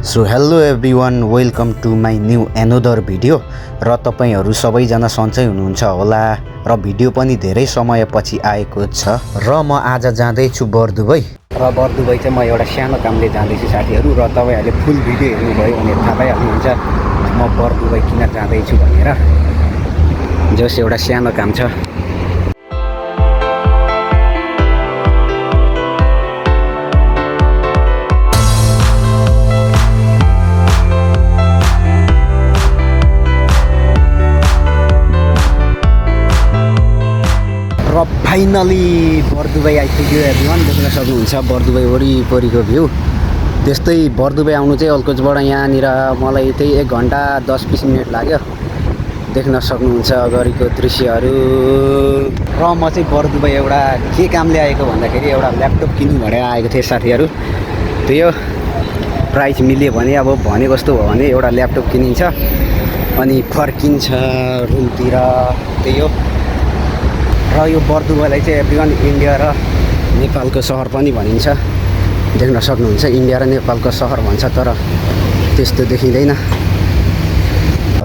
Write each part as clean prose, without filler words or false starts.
So hello everyone, welcome to my new another video. र तपाईँहरू सबैजना सन्चै हुनुहुन्छ होला र भिडियो पनि धेरै समयपछि आएको छ। र म आज जाँदैछु बरदुबई। र बरदुबई चाहिँ म एउटा सानो कामले जाँदैछु साथीहरू। र तपाईँहरूले फुल भिडियो हेर्नुभयो भने थाहा पाइहाल्नुहुन्छ म बरदुबई किन जाँदैछु भनेर। जस एउटा सानो काम छ। र फाइनली बरदुबई आइपुग्यो। एभ्रिवान देख्न सक्नुहुन्छ बरदुबई वरिपरिको भ्यू। त्यस्तै बरदुबई आउनु चाहिँ अल्कोचबाट यहाँनिर मलाई त्यही 1 घन्टा 10-20 मिनट लाग्यो। देख्न सक्नुहुन्छ अगाडिको दृश्यहरू। र म चाहिँ बरदुबई एउटा के कामले आएको भन्दाखेरि एउटा ल्यापटप किन्नु भनेर आएको थिएँ साथीहरू। त्यो प्राइस मिल्यो भने अब भनेको जस्तो हो भने एउटा ल्यापटप किनिन्छ अनि फर्किन्छ रुमतिर। त्यही हो। र यो बरदुबईलाई चाहिँ एभ्रिवान इन्डिया र नेपालको सहर पनि भनिन्छ। देख्न सक्नुहुन्छ इन्डिया र नेपालको सहर भन्छ, तर त्यस्तो देखिँदैन।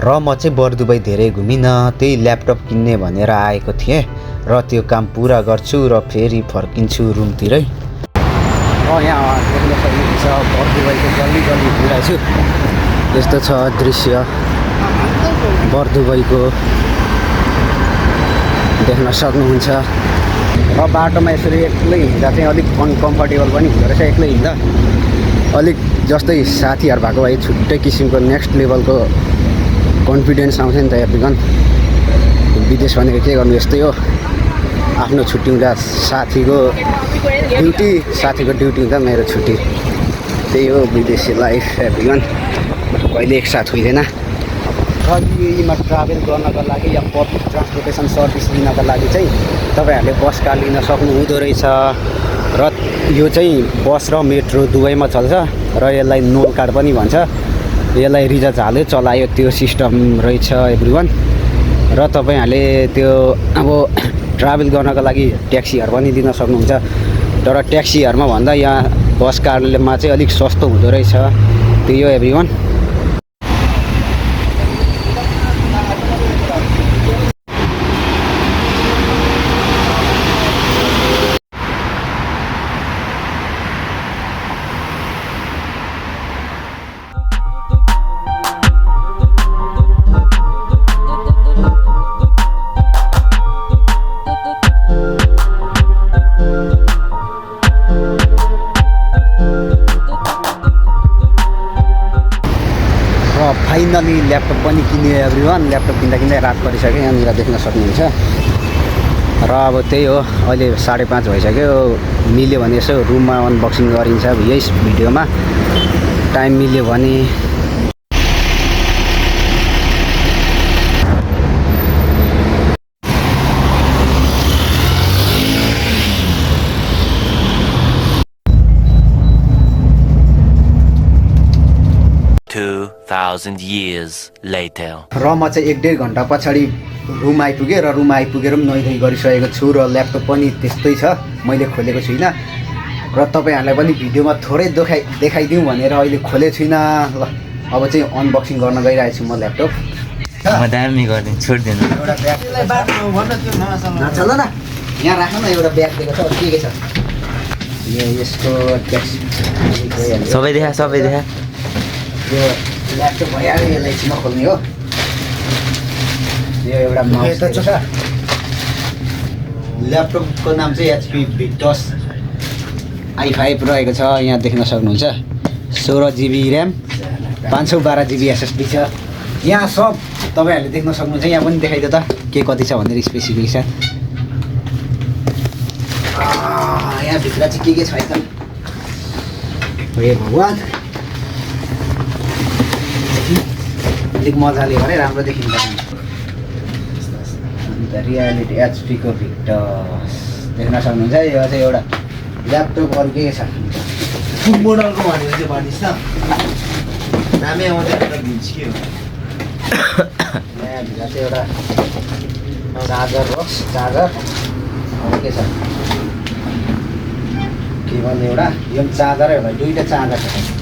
र म चाहिँ बरदुबई धेरै घुमिनँ, त्यही ल्यापटप किन्ने भनेर आएको थिएँ र त्यो काम पुरा गर्छु र फेरि फर्किन्छु रुमतिरै। र यहाँ देख्न सक्नुहुन्छ बरदुबईको गल्ली गल्ली घुमिरहेछु। यस्तो छ दृश्य बरदुबईको, देख्न सक्नुहुन्छ। र बाटोमा यसरी एक्लै हिँड्दा चाहिँ अलिक अनकम्फर्टेबल पनि हुँदो रहेछ। एक्लै हिँड्दा अलिक जस्तै साथीहरू भएको भए छुट्टै किसिमको नेक्स्ट लेभलको कन्फिडेन्स आउँछ नि त। एभ्रिवान विदेश भनेको के गर्नु, यस्तै हो। आफ्नो छुट्टी हुँदा साथीको ड्युटी हुँदा मेरो छुट्टी। त्यही हो विदेशी लाइफ एभ्रिवान, कहिले एकसाथ हुँदैन। र युएईमा ट्राभल गर्नको लागि या पब्लिक ट्रान्सपोर्टेसन सर्भिस लिनको लागि चाहिँ तपाईँहरूले बस कार लिन सक्नुहुँदो रहेछ। र यो चाहिँ बस र मेट्रो दुवैमा चल्छ र यसलाई नोल कार्ड पनि भन्छ। यसलाई रिचार्ज हाल्यो चलायो त्यो सिस्टम रहेछ एभ्रिवान। र तपाईँहरूले त्यो अब ट्राभल गर्नको लागि ट्याक्सीहरू पनि लिन सक्नुहुन्छ, तर ट्याक्सीहरूमा भन्दा यहाँ बस कारमा चाहिँ अलिक सस्तो हुँदो रहेछ। त्यही हो एभ्रिवान। फाइनली ल्यापटप पनि किन्यो एभ्रिवान। ल्यापटप किन्दा रात परिसक्यो, यहाँनिर देख्न सक्नुहुन्छ। र अब त्यही हो, अहिले 5:30 भइसक्यो। मिल्यो भने यसो रुममा अनबक्सिङ गरिन्छ यही भिडियोमा। टाइम मिल्यो भने years later. र म चाहिँ 1-1.5 घन्टा पछाडि रुम आइपुगेँ। र रुम आइपुगेर पनि नुहाइ गरिसकेको छु र ल्यापटप पनि त्यस्तै छ, मैले खोलेको छुइनँ। र तपाईँहरूलाई पनि भिडियोमा थोरै देखाइदिउँ भनेर अहिले खोलेको छुइनँ। ल अब चाहिँ अनबक्सिङ गर्न गइरहेको छु म ल्यापटप। म दामी गरिदिन्छु, छोड्दिनु। एउटा ब्याग नचल न, यहाँ राख न। एउटा ब्याग दिएको छ, के छ यसको ट्याक्स सबै देखा। यो ल्यापटप भइहाल्यो, यसलाई चाहिँ नखोल्ने हो। यो एउटा माउस छ। ल्यापटपको नाम चाहिँ HP भिक्टस i5 रहेको छ। यहाँ देख्न सक्नुहुन्छ 16 GB ऱ्याम, 512 GB SSD छ। यहाँ सब तपाईँहरूले देख्न सक्नुहुन्छ। यहाँ पनि देखाइदियो त के कति छ भनेर स्पेसिफिकेसन। यहाँ भित्र चाहिँ के छ एकदम, हे भगवान्, अलिक मजाले गरे राम्रो देखिन्छ। अन्त रियालिटी HP को भिक्टस देख्न सक्नुहुन्छ। यो चाहिँ एउटा ल्यापटप। अरू के छ फुल मोडलको भनेर चाहिँ भनिस् न, नामै आउँदैन र भिन्च के हो। यहाँ भित्र चाहिँ एउटा चार्जर बक्स, चार्जर। अरू के छ के भन्ने, एउटा यो चार्जरै होला, दुईवटा चार्जर छ।